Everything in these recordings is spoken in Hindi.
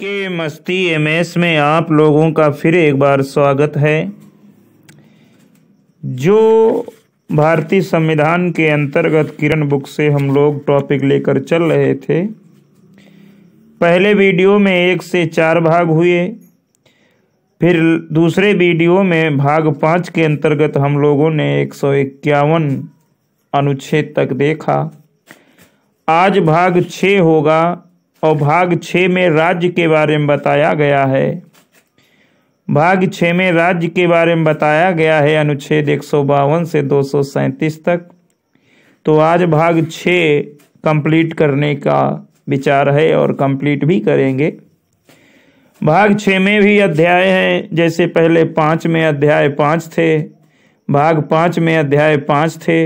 के मस्ती एमएस में आप लोगों का फिर एक बार स्वागत है। जो भारतीय संविधान के अंतर्गत किरण बुक से हम लोग टॉपिक लेकर चल रहे थे, पहले वीडियो में 1 से 4 भाग हुए, फिर दूसरे वीडियो में भाग 5 के अंतर्गत हम लोगों ने 151 अनुच्छेद तक देखा। आज भाग 6 होगा और भाग 6 में राज्य के बारे में बताया गया है। भाग 6 में राज्य के बारे में बताया गया है अनुच्छेद 152 से 237 तक। तो आज भाग 6 कंप्लीट करने का विचार है और कंप्लीट भी करेंगे। भाग 6 में भी अध्याय हैं, जैसे पहले 5 में अध्याय 5 थे, भाग 5 में अध्याय 5 थे,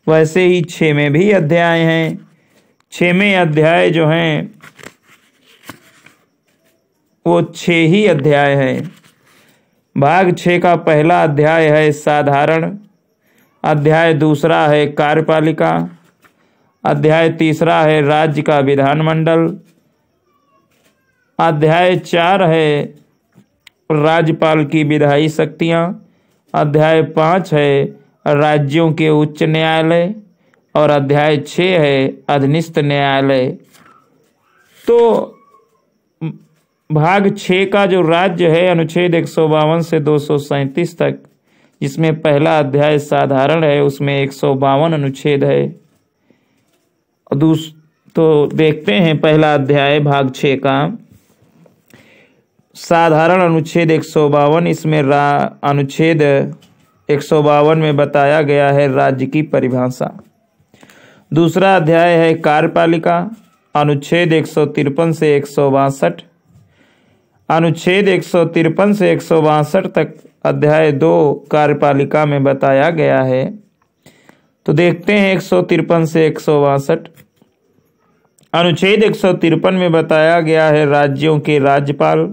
वैसे ही 6 में भी अध्याय हैं। 6वें अध्याय जो हैं वो 6 ही अध्याय है। भाग 6 का पहला अध्याय है साधारण, अध्याय दूसरा है कार्यपालिका, अध्याय तीसरा है राज्य का विधानमंडल, अध्याय 4 है राज्यपाल की विधायी शक्तियाँ, अध्याय 5 है राज्यों के उच्च न्यायालय और अध्याय 6 है अधीनस्थ न्यायालय। तो भाग 6 का जो राज्य है अनुच्छेद 152 से 237 तक, जिसमें पहला अध्याय साधारण है, उसमें 152 अनुच्छेद है। तो देखते हैं पहला अध्याय भाग 6 का साधारण अनुच्छेद 152। इसमें अनुच्छेद 152 में बताया गया है राज्य की परिभाषा। दूसरा अध्याय है कार्यपालिका, अनुच्छेद 153 से 162। अनुच्छेद 153 से 162 तक अध्याय 2 कार्यपालिका में बताया गया है। तो देखते हैं 153 से 162। अनुच्छेद 153 में बताया गया है राज्यों के राज्यपाल।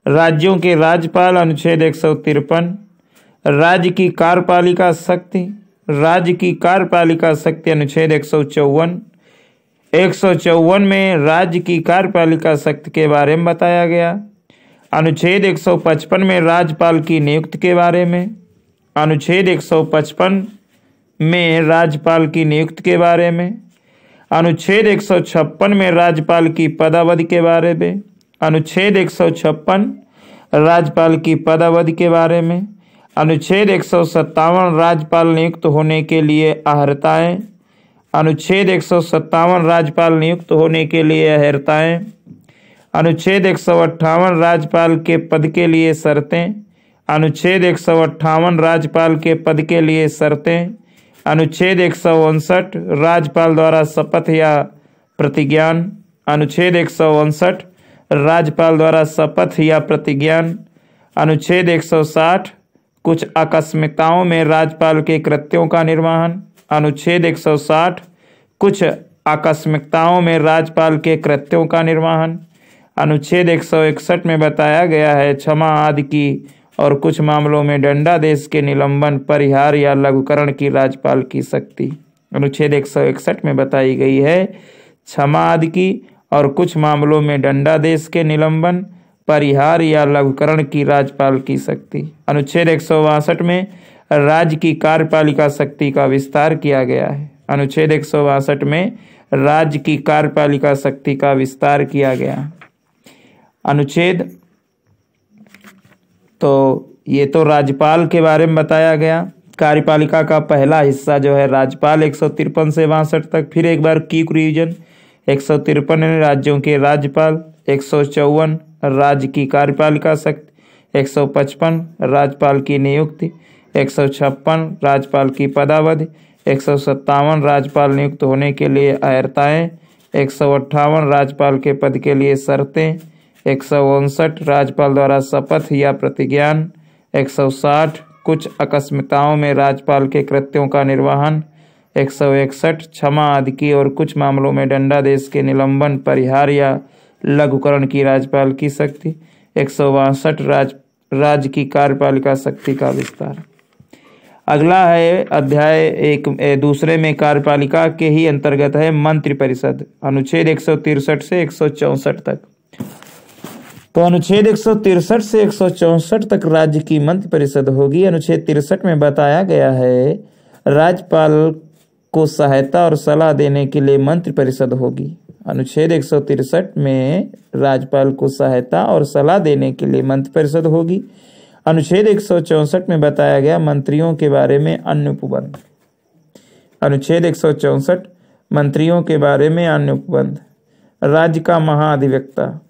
राज्यों के राज्यपाल अनुच्छेद 153। राज्य की कार्यपालिका शक्ति, राज्य की कार्यपालिका शक्ति अनुच्छेद 154। 154 में राज्य की कार्यपालिका शक्ति के बारे में बताया गया। अनुच्छेद 155 में राज्यपाल की नियुक्ति के बारे में, अनुच्छेद 155 में राज्यपाल की नियुक्ति के बारे में, अनुच्छेद 156 में राज्यपाल की पदावधि के बारे में, अनुच्छेद 156 राज्यपाल की पदावधि के बारे में, अनुच्छेद 157 राज्यपाल नियुक्त होने के लिए अर्हताएं, अनुच्छेद 157 राज्यपाल नियुक्त होने के लिए अर्हताएं, अनुच्छेद 158 राज्यपाल के पद के लिए शर्तें, अनुच्छेद 158 राज्यपाल के पद के लिए शर्तें, अनुच्छेद 159 राज्यपाल द्वारा शपथ या प्रतिज्ञान, अनुच्छेद 159 राज्यपाल द्वारा शपथ या प्रतिज्ञान, अनुच्छेद 160 कुछ आकस्मिकताओं में राज्यपाल के कृत्यों का निर्वहन, अनुच्छेद 160 कुछ आकस्मिकताओं में राज्यपाल के कृत्यों का निर्वहन, अनुच्छेद 161 में बताया गया है क्षमा आदि की और कुछ मामलों में दंडादेश के निलंबन, परिहार या लघुकरण की राज्यपाल की शक्ति। अनुच्छेद 161 में बताई गई है क्षमा आदि की और कुछ मामलों में दंडादेश के निलंबन, परिहार या लघुकरण की राज्यपाल की शक्ति। अनुच्छेद 162 में राज्य की कार्यपालिका शक्ति का विस्तार किया गया है। अनुच्छेद 162 में राज्य की कार्यपालिका शक्ति का विस्तार किया गया। अनुच्छेद तो ये तो राज्यपाल के बारे में बताया गया। कार्यपालिका का पहला हिस्सा जो है राज्यपाल 153 से 62 तक। फिर एक बार क्विक रिवीजन। 153 राज्यों के राज्यपाल, 154 राज्य की कार्यपालिका शक्ति, 155 राज्यपाल की नियुक्ति, 156 राज्यपाल की पदावधि, 157 राज्यपाल नियुक्त होने के लिए अर्हताएं, 158 राज्यपाल के पद के लिए शर्तें, 159 राज्यपाल द्वारा शपथ या प्रतिज्ञान, 160 कुछ अकस्मिकताओं में राज्यपाल के कृत्यों का निर्वहन, 161 क्षमा आदि की और कुछ मामलों में दंडादेश के निलंबन, परिहार या लघुकरण की राज्यपाल की शक्ति, 162 राज्य की कार्यपालिका शक्ति का विस्तार। अगला है अध्याय 1 दूसरे में कार्यपालिका के ही अंतर्गत है मंत्रिपरिषद, अनुच्छेद 163 से 164 तक। तो अनुच्छेद 163 से 164 तक राज्य की मंत्रिपरिषद होगी। अनुच्छेद 63 में बताया गया है राज्यपाल को सहायता और सलाह देने के लिए मंत्रिपरिषद होगी। अनुच्छेद 163 में राज्यपाल को सहायता और सलाह देने के लिए मंत्रिपरिषद होगी। अनुच्छेद 164 में बताया गया मंत्रियों के बारे में अन्य उपबंध। अनुच्छेद 164 मंत्रियों के बारे में अन्य उपबंध। राज्य का महाधिवक्ता,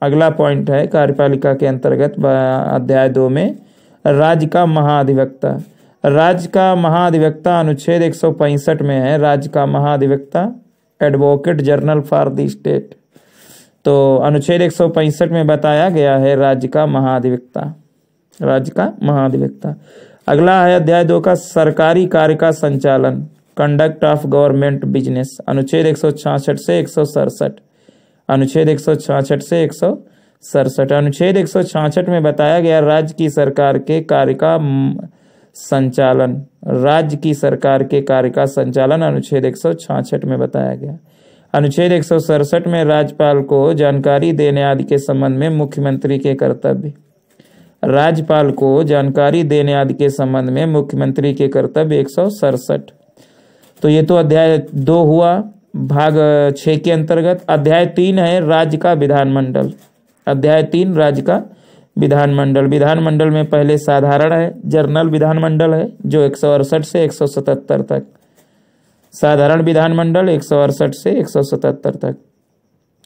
अगला पॉइंट है कार्यपालिका के अंतर्गत अध्याय 2 में राज्य का महाधिवक्ता। राज्य का महाधिवक्ता अनुच्छेद 165 में है। राज्य का महाधिवक्ता advocate general for the state. तो अनुच्छेद 165 में बताया गया है राज्य का महाधिवक्ता, राज्य का महाधिवक्ता। अगला है अध्याय 2 का सरकारी कार्य का संचालन, कंडक्ट ऑफ गवर्नमेंट बिजनेस। अनुच्छेद 166 से 167। अनुच्छेद 166 से 167। अनुच्छेद 166 में बताया गया राज्य की सरकार के कार्य का संचालन, राज्य की सरकार के कार्य का संचालन अनुच्छेद 166 में बताया गया। अनुच्छेद 167 में राज्यपाल को जानकारी देने आदि के संबंध में मुख्यमंत्री के कर्तव्य, राज्यपाल को जानकारी देने आदि के संबंध में मुख्यमंत्री के कर्तव्य 167। तो ये तो अध्याय 2 हुआ भाग 6 के अंतर्गत। अध्याय 3 है राज्य का विधानमंडल। अध्याय 3 राज्य का विधानमंडल। विधानमंडल में पहले साधारण है, जनरल विधानमंडल है जो 168 से 177 तक, साधारण विधानमंडल 168 से 177 तक।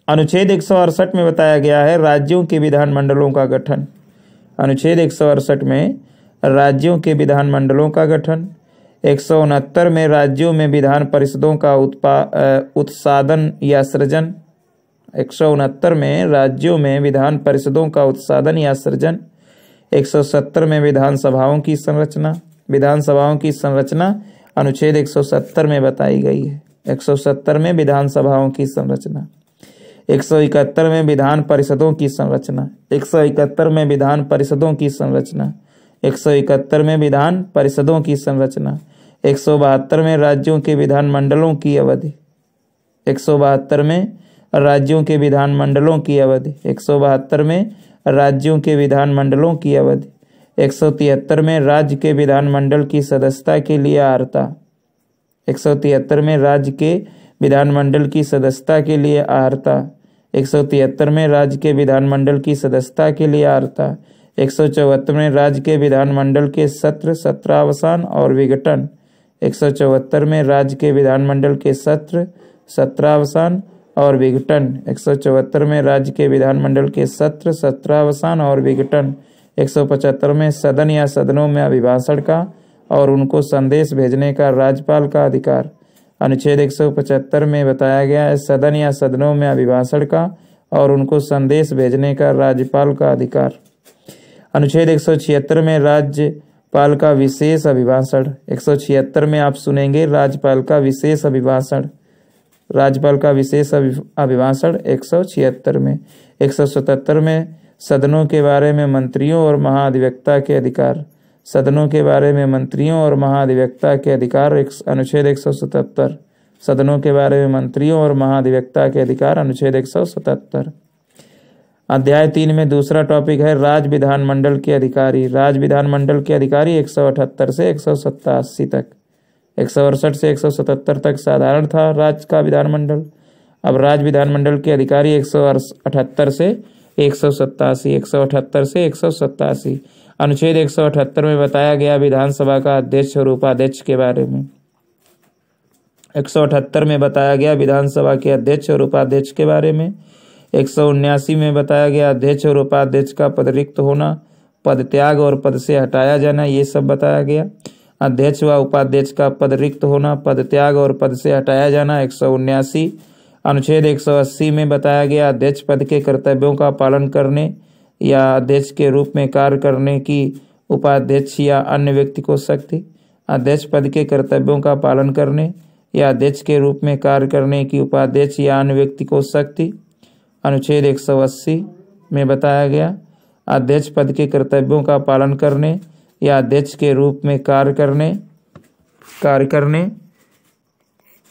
अनुच्छेद 168 में बताया गया है राज्यों के विधानमंडलों का गठन। अनुच्छेद 168 में राज्यों के विधानमंडलों का गठन। 169 में राज्यों में विधान परिषदों का उत्सादन या सृजन। 169 में राज्यों में विधान परिषदों का उत्सादन या सृजन। 170 में विधानसभाओं की संरचना। विधानसभाओं की संरचना अनुच्छेद 170 में बताई गई है। 170 में विधानसभाओं की संरचना। 171 में विधान परिषदों की संरचना। 171 में विधान परिषदों की संरचना। 171 में विधान परिषदों की संरचना। 172 में राज्यों के विधानमंडलों की अवधि। 172 में राज्यों के विधानमंडलों की अवधि। 172 में राज्यों के विधानमंडलों की अवधि। 173 में राज्य के विधानमंडल की सदस्यता के लिए अर्हता। 173 में राज्य के विधानमंडल की सदस्यता के लिए अर्हता। 173 में राज्य के विधानमंडल की सदस्यता के लिए अर्हता। 174 में राज्य के विधानमंडल के सत्र, सत्रावसान और विघटन। 174 में राज्य के विधानमंडल के सत्र, सत्रावसान और विघटन। 174 में राज्य के विधानमंडल के सत्र, सत्रावसान और विघटन। 175 में सदन या सदनों में अभिभाषण का और उनको संदेश भेजने का राज्यपाल का अधिकार। अनुच्छेद 175 में बताया गया है सदन या सदनों में अभिभाषण का और उनको संदेश भेजने का राज्यपाल का अधिकार। अनुच्छेद 176 में राज्यपाल का विशेष अभिभाषण। 176 में आप सुनेंगे राज्यपाल का विशेष अभिभाषण, राज्यपाल का विशेष अभिभाषण 176 में। 177 में सदनों के बारे में मंत्रियों और महाधिवक्ता के अधिकार। सदनों के बारे में मंत्रियों और महाधिवक्ता के अधिकार अनुच्छेद 177। सदनों के बारे में मंत्रियों और महाधिवक्ता के अधिकार अनुच्छेद 177। अध्याय 3 में दूसरा टॉपिक है राज्य विधानमंडल के अधिकारी। राज्य विधानमंडल के अधिकारी 178 से 187 तक। 168 से 177 तक साधारण था राज्य का विधानमंडल। अब राज्य विधानमंडल के अधिकारी 178 से 187। 178 से 187। अनुच्छेद 178 में बताया गया विधानसभा का अध्यक्ष और उपाध्यक्ष के बारे में। 178 में बताया गया विधानसभा के अध्यक्ष और उपाध्यक्ष के बारे में। 179 में बताया गया अध्यक्ष और उपाध्यक्ष का पद रिक्त होना, पद त्याग और पद से हटाया जाना, ये सब बताया गया। अध्यक्ष व उपाध्यक्ष का पद रिक्त होना, पद त्याग और पद से हटाया जाना 179। अनुच्छेद 180 में बताया गया अध्यक्ष पद के कर्तव्यों का पालन करने या अध्यक्ष के रूप में कार्य करने की उपाध्यक्ष या अन्य व्यक्ति को शक्ति। अध्यक्ष पद के कर्तव्यों का पालन करने या अध्यक्ष के रूप में कार्य करने की उपाध्यक्ष या अन्य व्यक्ति को शक्ति। अनुच्छेद 180 में बताया गया अध्यक्ष पद के कर्तव्यों का पालन करने या अध्यक्ष के रूप में कार्य करने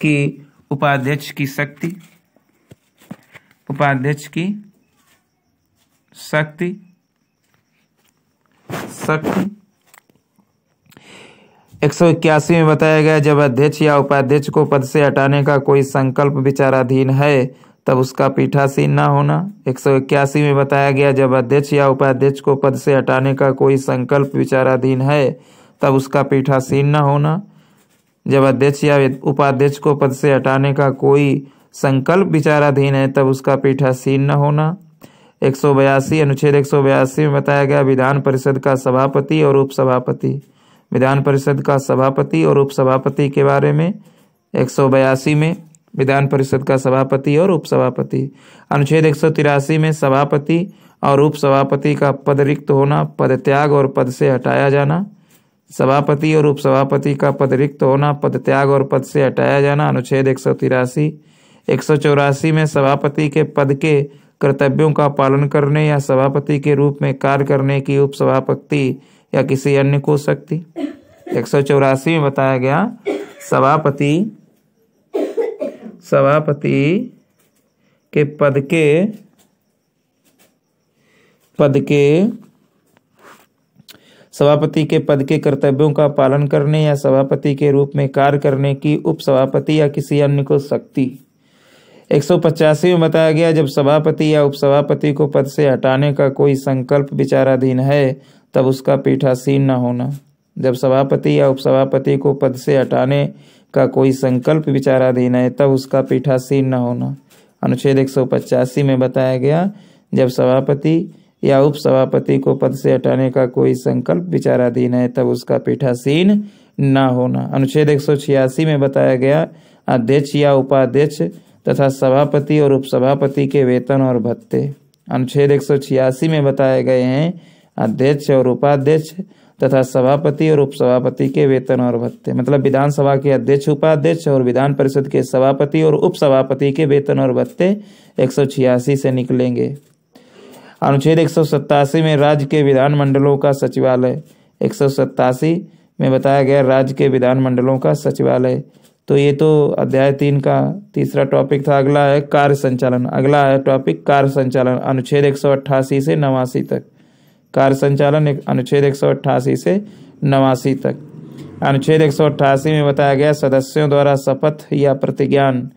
की उपाध्यक्ष की शक्ति, उपाध्यक्ष की शक्ति 181 में बताया गया जब अध्यक्ष या उपाध्यक्ष को पद से हटाने का कोई संकल्प विचाराधीन है तब उसका पीठासीन न होना। 181 में बताया गया जब अध्यक्ष या उपाध्यक्ष को पद से हटाने का कोई संकल्प विचाराधीन है तब उसका पीठासीन न होना। जब अध्यक्ष या उपाध्यक्ष को पद से हटाने का कोई संकल्प विचाराधीन है तब उसका पीठासीन न होना। 182 अनुच्छेद 182 में बताया गया विधान परिषद का सभापति और उपसभापति। विधान परिषद का सभापति और उपसभापति के बारे में 182 में विधान परिषद का सभापति और उपसभापति। अनुच्छेद 183 में सभापति और उपसभापति का पद रिक्त होना, पद त्याग और पद से हटाया जाना। सभापति और उपसभापति का पद रिक्त होना, पद त्याग और पद से हटाया जाना। अनुच्छेद 183। 184 में सभापति के पद के कर्तव्यों का पालन करने या सभापति के रूप में कार्य करने की उपसभापति या किसी अन्य को शक्ति। 184 में बताया गया सभापति के पद के कर्तव्यों का पालन करने या सभापति के रूप में कार्य करने की उपसभापति या किसी अन्य को शक्ति। 185 में बताया गया जब सभापति या उपसभापति को पद से हटाने का कोई संकल्प विचाराधीन है तब उसका पीठासीन न होना। जब सभापति या उपसभापति को पद से हटाने का कोई संकल्प विचाराधीन है तब उसका पीठासीन न होना। अनुच्छेद 185 में बताया गया जब सभापति या उपसभापति को पद से हटाने का कोई संकल्प विचाराधीन है तब उसका पीठासीन न होना। अनुच्छेद 186 में बताया गया अध्यक्ष या उपाध्यक्ष तथा सभापति और उपसभापति के वेतन और भत्ते। अनुच्छेद 186 में बताए गए हैं अध्यक्ष और उपाध्यक्ष तथा सभापति और उपसभापति के वेतन और भत्ते, मतलब विधानसभा के अध्यक्ष उपाध्यक्ष और विधान परिषद के सभापति और उपसभापति के वेतन और भत्ते 186 से निकलेंगे। अनुच्छेद 187 में राज्य के विधानमंडलों का सचिवालय। 187 में बताया गया राज्य के विधानमंडलों का सचिवालय। तो ये तो अध्याय 3 का तीसरा टॉपिक था। अगला है कार्य संचालन। अगला है टॉपिक कार्य संचालन, अनुच्छेद 188 से 89 तक। कार्य संचालन अनुच्छेद 188 से 89 तक। अनुच्छेद 188 में बताया गया सदस्यों द्वारा शपथ या प्रतिज्ञान।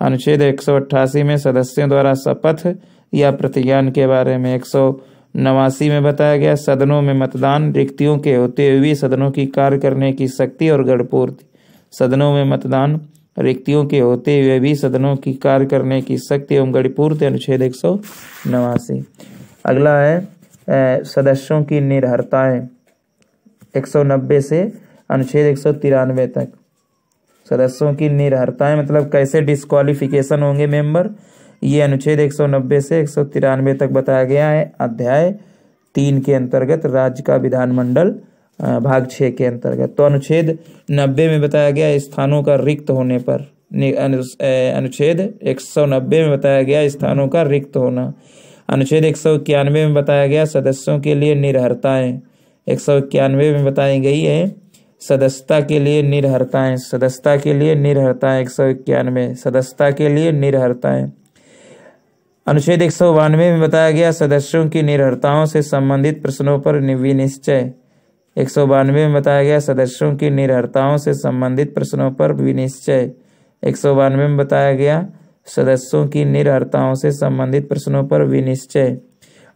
अनुच्छेद 188 में सदस्यों द्वारा शपथ या प्रतिज्ञान के बारे में। 189 में बताया गया सदनों में मतदान, रिक्तियों के होते हुए सदनों की कार्य करने की शक्ति और गढ़पूर्ति। सदनों में मतदान, रिक्तियों के होते हुए भी सदनों की कार्य करने की शक्ति एवं गढ़पूर्ति, अनुच्छेद 189। अगला है सदस्यों की निर्भरताएं, 190 से अनुच्छेद 193 तक। सदस्यों की निर्भरताएं मतलब कैसे डिस्क्वालिफिकेशन होंगे मेंबर, ये अनुच्छेद 190 से 193 तक बताया गया है। अध्याय 3 के अंतर्गत राज्य का विधानमंडल भाग 6 के अंतर्गत। तो अनुच्छेद 90 में बताया गया स्थानों का रिक्त होने पर, अनुच्छेद 190 में बताया गया स्थानों का रिक्त होना। अनुच्छेद 191 में बताया गया सदस्यों के लिए निर्भरताएं। 191 में बताई गई है सदस्यता के लिए निर्भरताएं। सदस्यता के लिए निर्भरताएं 191 सदस्यता के लिए निर्भरताएं। अनुच्छेद 192 में बताया गया सदस्यों की निर्भरताओं से संबंधित प्रश्नों पर विनिश्चय। 192 में बताया गया सदस्यों की निर्भरताओं से संबंधित प्रश्नों पर विनिश्चय। 192 में बताया गया सदस्यों की निर्भरताओं से संबंधित प्रश्नों पर विनिश्चय।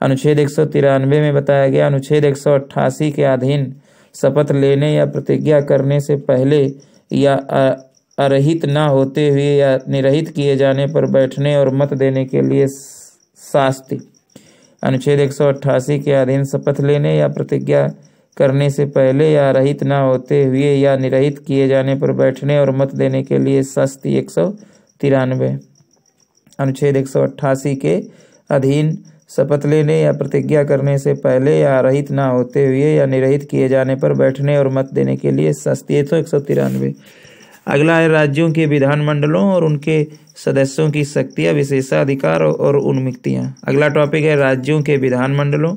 अनुच्छेद 193 में बताया गया अनुच्छेद 188 के अधीन शपथ लेने या प्रतिज्ञा करने से पहले या अरहित न होते हुए या निरहित किए जाने पर बैठने और मत देने के लिए शास्ति। अनुच्छेद 188 के अधीन शपथ लेने या प्रतिज्ञा करने से पहले या रहित न होते हुए या निरहित किए जाने पर बैठने और मत देने के लिए शास्ति 193। अनुच्छेद 188 के अधीन शपथ लेने या प्रतिज्ञा करने से पहले या रहित न होते हुए या निरहित किए जाने पर बैठने और मत देने के लिए शास्ति 193। अगला है राज्यों के विधानमंडलों और उनके सदस्यों की शक्तियाँ, विशेषाधिकार और उन्मुक्तियाँ। अगला टॉपिक है राज्यों के विधानमंडलों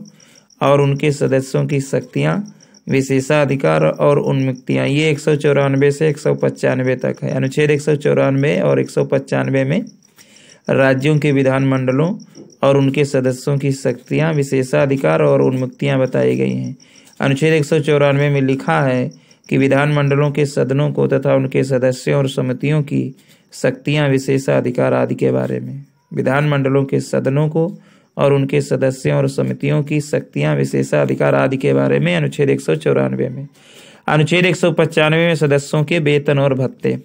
और उनके सदस्यों की शक्तियाँ, विशेषाधिकार और उन्मुक्तियाँ। ये 194 से 195 तक है। अनुच्छेद 194 और 195 में राज्यों के विधानमंडलों और उनके सदस्यों की शक्तियां, विशेषाधिकार और उन्मुक्तियां बताई गई हैं। अनुच्छेद 194 में लिखा है कि विधानमंडलों के सदनों को तथा उनके सदस्यों और समितियों की शक्तियां, विशेषाधिकार आदि के बारे में। विधानमंडलों के सदनों को और उनके सदस्यों और समितियों की शक्तियां, विशेषाधिकार आदि के बारे में अनुच्छेद 194 में। अनुच्छेद 195 में सदस्यों के वेतन और भत्ते,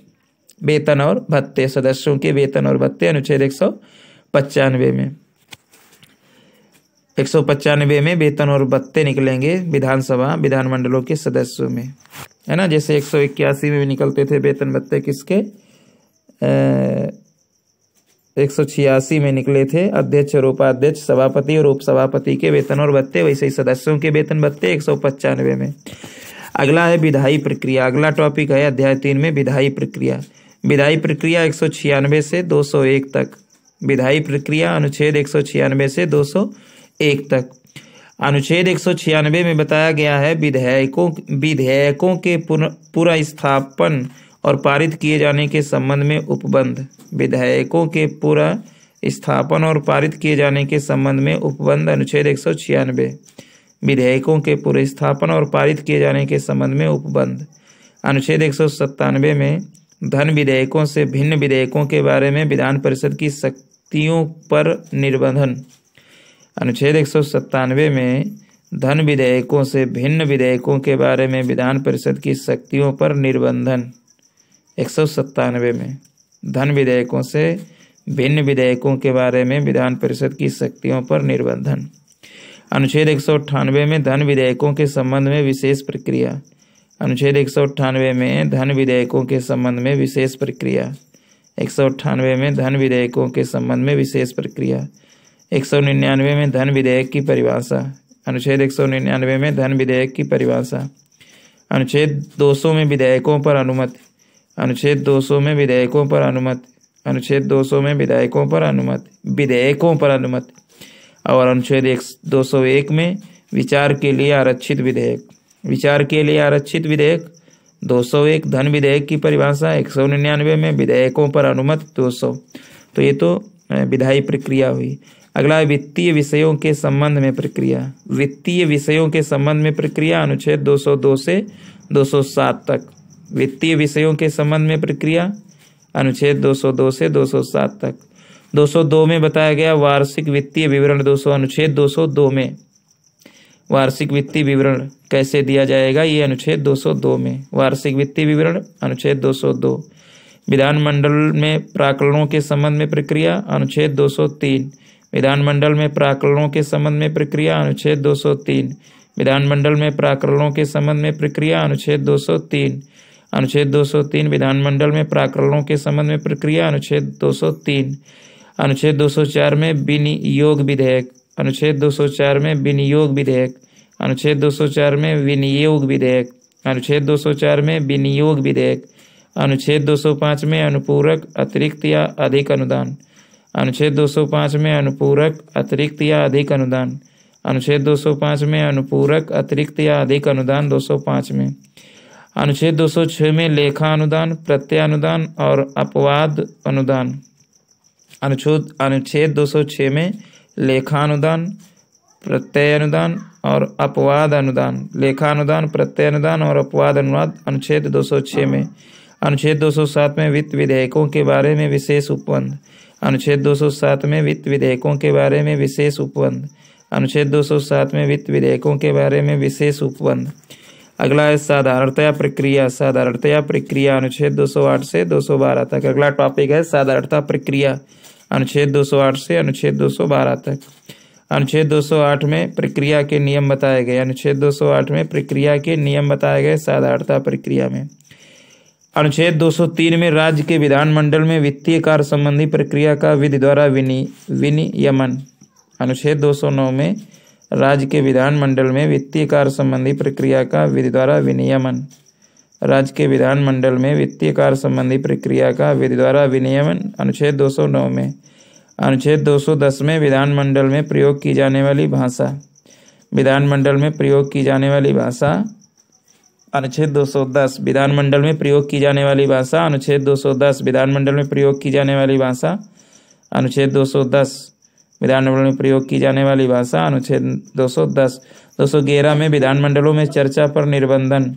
सदस्यों के वेतन और भत्ते अनुच्छेद 195 में। 195 में वेतन और भत्ते निकलेंगे विधानमंडलों के सदस्यों में, है ना। जैसे 181 में भी निकलते थे वेतन भत्ते किसके, 186 में निकले थे अध्यक्ष और उपाध्यक्ष, सभापति और उपसभापति के वेतन और भत्ते, वैसे ही सदस्यों के वेतन भत्ते 195 में। अगला है विधायी प्रक्रिया। अगला टॉपिक है अध्याय 3 में विधायी प्रक्रिया। विधायी प्रक्रिया 196 से 201 तक। विधायी प्रक्रिया अनुच्छेद 196 से 201 तक। अनुच्छेद 196 में बताया गया है विधेयकों के पुनर्स्थापन और पारित किए जाने के संबंध में उपबंध। विधेयकों के पुनर्स्थापन और पारित किए जाने के संबंध में उपबंध अनुच्छेद 196। विधेयकों के पुनर्स्थापन और पारित किए जाने के संबंध में उपबंध। अनुच्छेद 197 में धन विधेयकों से भिन्न विधेयकों के बारे में विधान परिषद की शक्तियों पर निर्बंधन। अनुच्छेद 197 में धन विधेयकों से भिन्न विधेयकों के बारे में विधान परिषद की शक्तियों पर निर्बंधन। 197 में धन विधेयकों से भिन्न विधेयकों के बारे में विधान परिषद की शक्तियों पर निर्बंधन। अनुच्छेद 198 में धन विधेयकों के संबंध में विशेष प्रक्रिया। अनुच्छेद 198 में धन विधेयकों के संबंध में विशेष प्रक्रिया। 198 में धन विधेयकों के संबंध में विशेष प्रक्रिया। 199 में धन विधेयक की परिभाषा। अनुच्छेद 199 में धन विधेयक की परिभाषा। अनुच्छेद 200 में विधेयकों पर अनुमति। अनुच्छेद 200 में विधेयकों पर अनुमति। अनुच्छेद 200 में विधेयकों पर अनुमति। और अनुच्छेद 201 में विचार के लिए आरक्षित विधेयक। विचार के लिए आरक्षित विधेयक 201 धन विधेयक की परिभाषा। 199 में विधेयकों पर अनुमति 200। तो ये तो विधायी प्रक्रिया हुई। अगला है वित्तीय विषयों के संबंध में प्रक्रिया। वित्तीय विषयों के संबंध में प्रक्रिया अनुच्छेद 202 से 207 तक। वित्तीय विषयों के संबंध में प्रक्रिया अनुच्छेद 202 से 207 तक। 202 में बताया गया वार्षिक वित्तीय विवरण। अनुच्छेद 202 में वार्षिक वित्तीय विवरण कैसे दिया जाएगा, ये अनुच्छेद 202 में। वार्षिक वित्तीय विवरण अनुच्छेद 202। विधानमंडल में प्राक्कलनों के संबंध में प्रक्रिया अनुच्छेद 203। विधानमंडल में प्राक्कलनों के संबंध में प्रक्रिया अनुच्छेद 203। विधानमंडल में प्राक्कलनों के संबंध में प्रक्रिया अनुच्छेद 203। अनुच्छेद 203 विधानमंडल में प्राक्कलनों के संबंध में प्रक्रिया अनुच्छेद 203। अनुच्छेद 204 में विनियोग विधेयक। अनुच्छेद 204 में विनियोग विधेयक। अनुच्छेद 204 में विनियोग विधेयक। अनुच्छेद 204 में विनियोग विधेयक। अनुच्छेद 205 में अनुपूरक अतिरिक्त या अधिक अनुदान। अनुच्छेद 205 में अनुपूरक अतिरिक्त या अधिक अनुदान। अनुच्छेद 205 में अनुपूरक अतिरिक्त या अधिक अनुदान 205 में। अनुच्छेद 206 में लेखा अनुदान, प्रत्ययानुदान और अपवाद अनुदान। अनुच्छेद 206 में लेखानुदान, प्रत्ययानुदान और अपवाद अनुदान। लेखानुदान, प्रत्ययानुदान और अपवाद अनुदान अनुच्छेद 206 में। अनुच्छेद 207 में वित्त विधेयकों के बारे में विशेष उपबंध। अनुच्छेद 207 में वित्त विधेयकों के बारे में विशेष उपबंध। अनुच्छेद 207 में वित्त विधेयकों के बारे में विशेष उपबंध। अगला है साधारणतया प्रक्रिया। साधारणतया प्रक्रिया अनुच्छेद 208 से 212 तक। अगला टॉपिक है साधारणतया प्रक्रिया अनुच्छेद 208 से अनुच्छेद 212 तक। अनुच्छेद 208 में प्रक्रिया के नियम बताए गए। अनुच्छेद 208 में प्रक्रिया के नियम बताए गए साधारणतया प्रक्रिया में। अनुच्छेद 203 में राज्य के विधानमंडल में वित्तीय कार्य संबंधी प्रक्रिया का विधि द्वारा विनियमन। अनुच्छेद 209 में राज्य के विधानमंडल में वित्तीय कार्य संबंधी प्रक्रिया का विधि द्वारा विनियमन। राज्य के विधानमंडल में वित्तीय कार्य संबंधी प्रक्रिया का विधि द्वारा विनियमन अनुच्छेद 209 में। अनुच्छेद 210 में विधानमंडल में प्रयोग की जाने वाली भाषा। विधानमंडल में प्रयोग की जाने वाली भाषा अनुच्छेद 210। विधानमंडल में प्रयोग की जाने वाली भाषा अनुच्छेद 210। विधानमंडल में प्रयोग की जाने वाली भाषा अनुच्छेद 210 विधानमंडल में प्रयोग की जाने वाली भाषा, अनुच्छेद 210। 211 में विधानमंडलों में चर्चा पर निर्बंधन।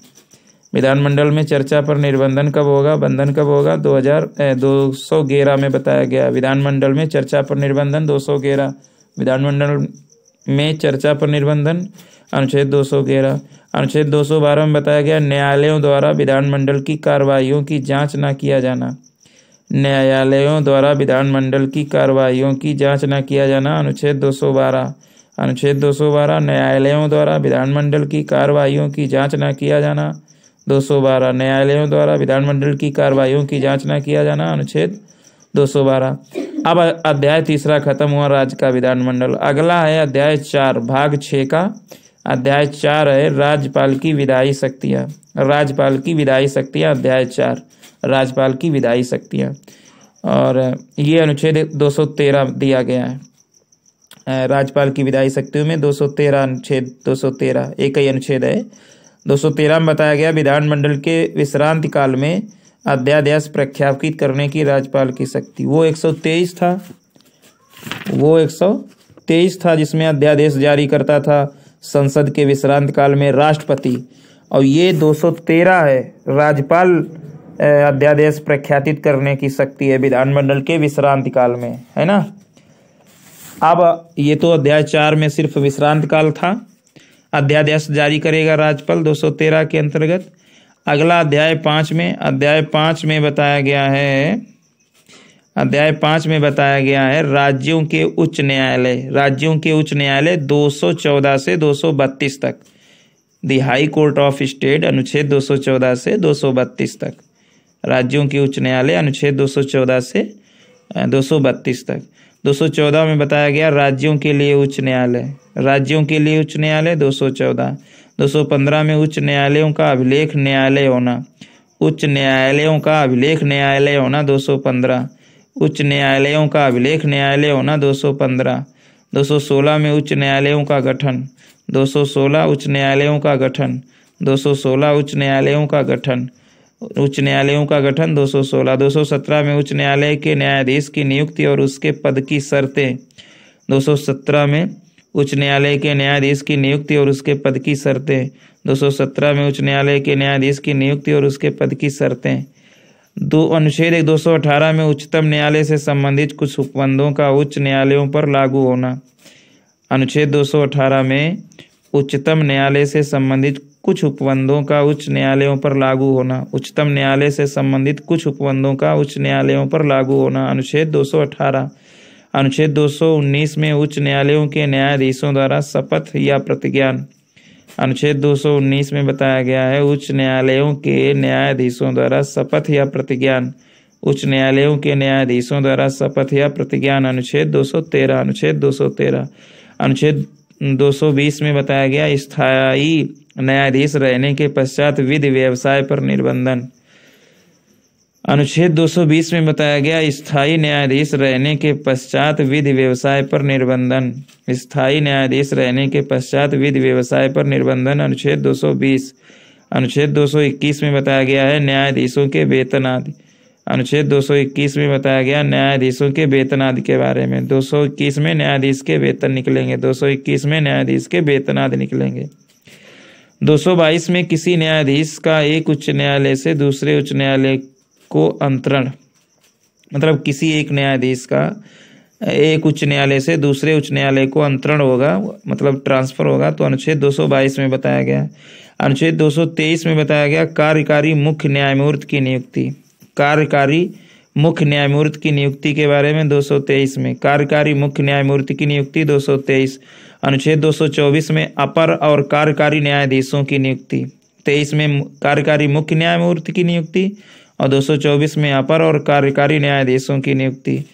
विधानमंडल में चर्चा पर निर्बंधन कब होगा, बंधन कब होगा, 211 में बताया गया। विधानमंडल में चर्चा पर निर्बंधन 211, विधानमंडल में चर्चा पर निर्बंधन अनुच्छेद 211। अनुच्छेद 212 में बताया गया न्यायालयों द्वारा विधानमंडल की कार्रवाइयों की जांच न किया जाना। न्यायालयों द्वारा विधानमंडल की कार्रवाइयों की जांच न किया जाना, अनुच्छेद 212। अनुच्छेद 212 न्यायालयों द्वारा विधानमंडल की कार्रवाइयों की जांच न किया जाना, 212 न्यायालयों द्वारा विधानमंडल की कार्रवाइयों की जांच न किया जाना, अनुच्छेद 212। अब अध्याय 3 खत्म हुआ राज्य का विधानमंडल। अगला है अध्याय 4 भाग 6 का। अध्याय 4 है राज्यपाल की विधायी शक्तियाँ। राज्यपाल की विधायी शक्तियाँ, अध्याय 4 राज्यपाल की विधायी शक्तियाँ। और ये अनुच्छेद 213 दिया गया है। राज्यपाल की विधायी शक्तियों में 213 अनुच्छेद 213 एक ही अनुच्छेद है। 213 में बताया गया विधानमंडल के विश्रांति काल में अध्यादेश प्रख्यापित करने की राज्यपाल की शक्ति। वो 123 था जिसमें अध्यादेश जारी करता था संसद के विश्रांति काल में राष्ट्रपति। और ये 213 है राज्यपाल अध्यादेश प्रख्यापित करने की शक्ति है विधानमंडल के विश्रांति काल में, है ना। अब ये तो अध्याय 4 में सिर्फ विश्रांति काल था। अध्यादेश जारी करेगा राज्यपाल 213 के अंतर्गत। अगला अध्याय 5 में, अध्याय 5 में बताया गया है, अध्याय 5 में बताया गया है राज्यों के उच्च न्यायालय। राज्यों के उच्च न्यायालय 214 से 232 तक। The high court of state अनुच्छेद 214 से 232 तक। राज्यों के उच्च न्यायालय अनुच्छेद 214 से 232 तक। 214 में बताया गया राज्यों के लिए उच्च न्यायालय। राज्यों के लिए उच्च न्यायालय 214। 215 में उच्च न्यायालयों का अभिलेख न्यायालय होना। उच्च न्यायालयों का अभिलेख न्यायालय होना 215। उच्च न्यायालयों का अभिलेख न्यायालय होना 215। 216 में उच्च न्यायालयों का गठन। 216 उच्च न्यायालयों का गठन। 216 उच्च न्यायालयों का गठन। उच्च न्यायालयों का गठन 216। 217 में उच्च न्यायालय के न्यायाधीश की नियुक्ति और उसके पद की शर्तें। 217 में उच्च न्यायालय के न्यायाधीश की नियुक्ति और उसके पद की शर्तें। 217 में उच्च न्यायालय के न्यायाधीश की नियुक्ति और उसके पद की शर्तें। अनुच्छेद 218 में उच्चतम न्यायालय से संबंधित कुछ उपबंधों का उच्च न्यायालयों पर लागू होना। अनुच्छेद 218 में उच्चतम न्यायालय से संबंधित कुछ उपबंधों का उच्च न्यायालयों पर लागू होना। उच्चतम न्यायालय से संबंधित कुछ उपबंधों का उच्च न्यायालयों पर लागू होना, अनुच्छेद 218। अनुच्छेद 219 में उच्च न्यायालयों के न्यायाधीशों द्वारा शपथ या प्रतिज्ञान। अनुच्छेद 219 में बताया गया है उच्च न्यायालयों के न्यायाधीशों द्वारा शपथ या प्रतिज्ञान। उच्च न्यायालयों के न्यायाधीशों द्वारा शपथ या प्रतिज्ञान, अनुच्छेद 213। अनुच्छेद 213। अनुच्छेद 220 में बताया गया स्थायी न्यायाधीश रहने के पश्चात विधि व्यवसाय पर निर्बंधन। अनुच्छेद 220 में बताया गया स्थायी न्यायाधीश रहने के पश्चात विधि व्यवसाय पर निर्बंधन। स्थायी न्यायाधीश रहने के पश्चात विधि व्यवसाय पर निर्बंधन, अनुच्छेद 220। अनुच्छेद 221 में बताया गया है न्यायाधीशों के वेतन आदि। अनुच्छेद 221 में बताया गया न्यायाधीशों के वेतन आदि के बारे में। 221 में न्यायाधीश के वेतन निकलेंगे। 221 में न्यायाधीश के वेतन आदि निकलेंगे। 222 में किसी न्यायाधीश का एक उच्च न्यायालय से दूसरे उच्च न्यायालय को अंतरण, मतलब किसी एक न्यायाधीश का एक उच्च न्यायालय से दूसरे उच्च न्यायालय को अंतरण होगा, मतलब ट्रांसफर होगा, तो अनुच्छेद 222 में बताया गया। अनुच्छेद 223 में बताया गया कार्यकारी मुख्य न्यायमूर्ति की नियुक्ति। कार्यकारी मुख्य न्यायमूर्ति की नियुक्ति के बारे में 223 में। कार्यकारी मुख्य न्यायमूर्ति की नियुक्ति 223। अनुच्छेद 224 में अपर और कार्यकारी न्यायाधीशों की नियुक्ति। 23 में कार्यकारी मुख्य न्यायमूर्ति की नियुक्ति और 224 में अपर और कार्यकारी न्यायाधीशों की नियुक्ति।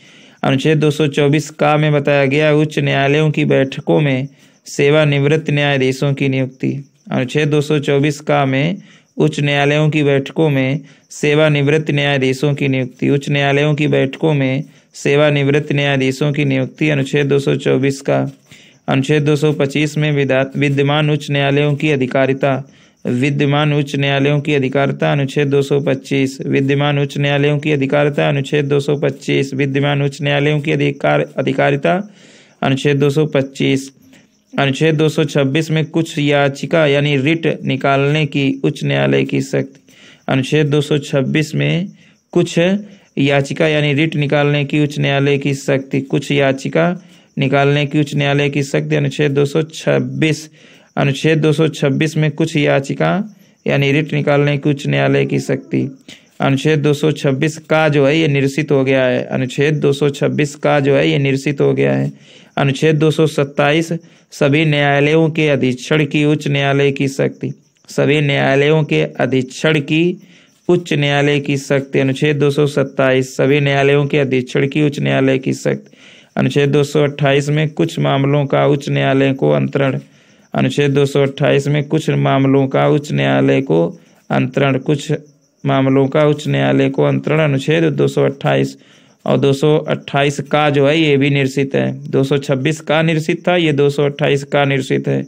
अनुच्छेद 224 का में बताया गया उच्च न्यायालयों की बैठकों में सेवानिवृत्त न्यायाधीशों की नियुक्ति। अनुच्छेद 224 का में उच्च न्यायालयों की बैठकों में सेवानिवृत्त न्यायाधीशों की नियुक्ति। उच्च न्यायालयों की बैठकों में सेवानिवृत्त न्यायाधीशों की नियुक्ति, अनुच्छेद 224 का। अनुच्छेद 225 में विद्यमान उच्च न्यायालयों की अधिकारिता विद्यमान उच्च न्यायालयों की अधिकारिता अनुच्छेद 225। विद्यमान उच्च न्यायालयों की अधिकारिता अनुच्छेद 225। विद्यमान उच्च न्यायालयों की अधिकारिता अनुच्छेद 225। अनुच्छेद 226 में कुछ याचिका यानी रिट निकालने की उच्च न्यायालय की शक्ति। अनुच्छेद 226 में कुछ याचिका यानी रिट निकालने की उच्च न्यायालय की शक्ति। कुछ याचिका निकालने की उच्च न्यायालय की शक्ति अनुच्छेद 226। अनुच्छेद 226 में कुछ याचिका यानी रिट निकालने की उच्च न्यायालय की शक्ति। अनुच्छेद 226 का जो है ये निरसित हो गया है। अनुच्छेद 226 का जो है ये निरसित हो गया है। अनुच्छेद 227 सभी न्यायालयों के अधीक्षण की उच्च न्यायालय की शक्ति। सभी न्यायालयों के अधीक्षण की उच्च न्यायालय की शक्ति। अनुच्छेद 227 सभी न्यायालयों के अधीक्षण की उच्च न्यायालय की शक्ति। अनुच्छेद 228 में कुछ मामलों का उच्च न्यायालय को अंतरण। अनुच्छेद 228 में कुछ मामलों का उच्च न्यायालय को अंतरण। कुछ मामलों का उच्च न्यायालय को अंतरण अनुच्छेद 228 और 228 का जो है ये भी निरसित है। 226 का निरसित था, ये 228 का निरसित है।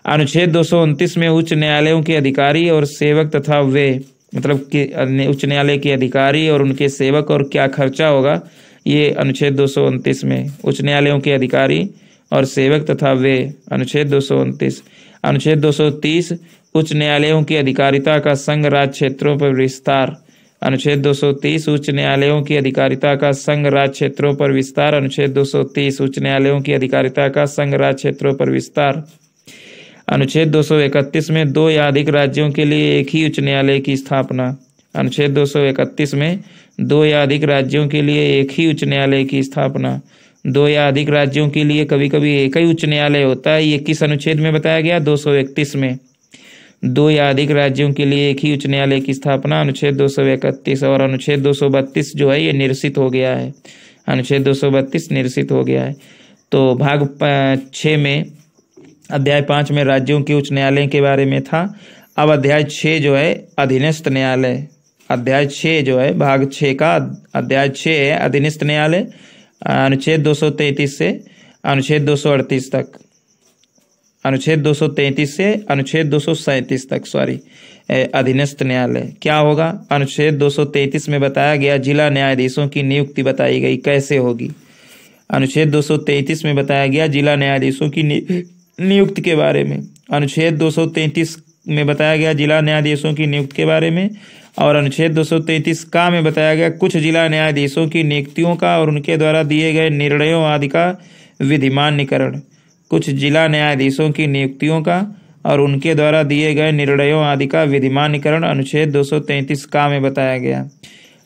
अनुच्छेद 229 में उच्च न्यायालयों के अधिकारी और सेवक तथा वे मतलब कि उच्च न्यायालय के अधिकारी और उनके सेवक और क्या खर्चा होगा, ये अनुच्छेद 229 में उच्च न्यायालयों के अधिकारी और सेवक तथा वे अनुच्छेद 229। अनुच्छेद 230 उच्च न्यायालयों की अधिकारिता का संघ राज्य क्षेत्रों पर विस्तार। अनुच्छेद 230 उच्च न्यायालयों की अधिकारिता का संघ राज्य क्षेत्रों पर विस्तार। अनुच्छेद 230 उच्च न्यायालयों की अधिकारिता का संघ राज्य क्षेत्रों पर विस्तार। अनुच्छेद 231 में दो या अधिक राज्यों के लिए एक ही उच्च न्यायालय की स्थापना। अनुच्छेद 231 में दो या अधिक राज्यों के लिए एक ही उच्च न्यायालय की स्थापना। दो या अधिक राज्यों के लिए कभी कभी एक ही उच्च न्यायालय होता है। ये किस अनुच्छेद में बताया गया? 231 में। दो या अधिक राज्यों के लिए एक ही उच्च न्यायालय की स्थापना अनुच्छेद 231। और अनुच्छेद 232 जो है ये निरसित हो गया है। अनुच्छेद 232 निरसित हो गया है। तो भाग 6 में अध्याय 5 में राज्यों के उच्च न्यायालय के बारे में था। अब अध्याय 6 जो है अधीनस्थ न्यायालय। अध्याय 6 जो है भाग 6 का अध्याय 6 है अधीनस्थ न्यायालय। अनुच्छेद 233 से अनुच्छेद 238 तक, अनुच्छेद 233 से अनुच्छेद 237 तक अधीनस्थ न्यायालय क्या होगा? अनुच्छेद 233 में बताया गया जिला न्यायाधीशों की नियुक्ति बताई गई कैसे होगी। अनुच्छेद 233 में बताया गया जिला न्यायाधीशों की नियुक्ति के बारे में। अनुच्छेद 233 में बताया गया जिला न्यायाधीशों की नियुक्ति के बारे में। और अनुच्छेद 233 का में बताया गया कुछ जिला न्यायाधीशों की नियुक्तियों का और उनके द्वारा दिए गए निर्णयों आदि का विधिमान्यकरण। कुछ जिला न्यायाधीशों की नियुक्तियों का और उनके द्वारा दिए गए निर्णयों आदि का विधिमान्यकरण अनुच्छेद 233 का में बताया गया।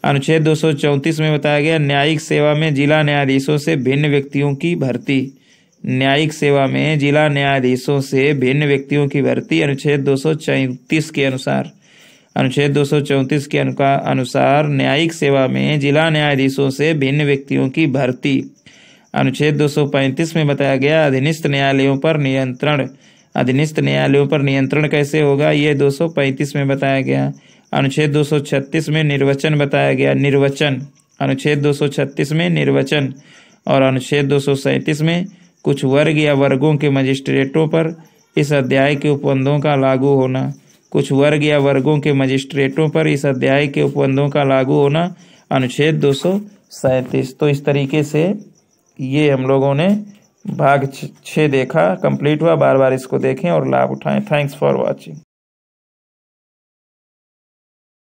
अनुच्छेद 234 में बताया गया न्यायिक सेवा में जिला न्यायाधीशों से भिन्न व्यक्तियों की भर्ती। न्यायिक सेवा में जिला न्यायाधीशों से भिन्न व्यक्तियों की भर्ती अनुच्छेद 234 के अनुसार। अनुच्छेद 234 के अनुसार न्यायिक सेवा में जिला न्यायाधीशों से भिन्न व्यक्तियों की भर्ती। अनुच्छेद 235 में बताया गया अधीनस्थ न्यायालयों पर नियंत्रण। अधीनस्थ न्यायालयों पर नियंत्रण कैसे होगा, ये 235 में बताया गया। अनुच्छेद 236 में निर्वचन बताया गया। निर्वचन अनुच्छेद 236 में निर्वचन। और अनुच्छेद 237 में कुछ वर्ग या वर्गों के मजिस्ट्रेटों पर इस अध्याय के उपबंधों का लागू होना। कुछ वर्ग या वर्गों के मजिस्ट्रेटों पर इस अध्याय के उपबंधों का लागू होना अनुच्छेद 237। तो इस तरीके से ये हम लोगों ने भाग 6 देखा, कंप्लीट हुआ। बार बार इसको देखें और लाभ उठाएं। Thanks for watching.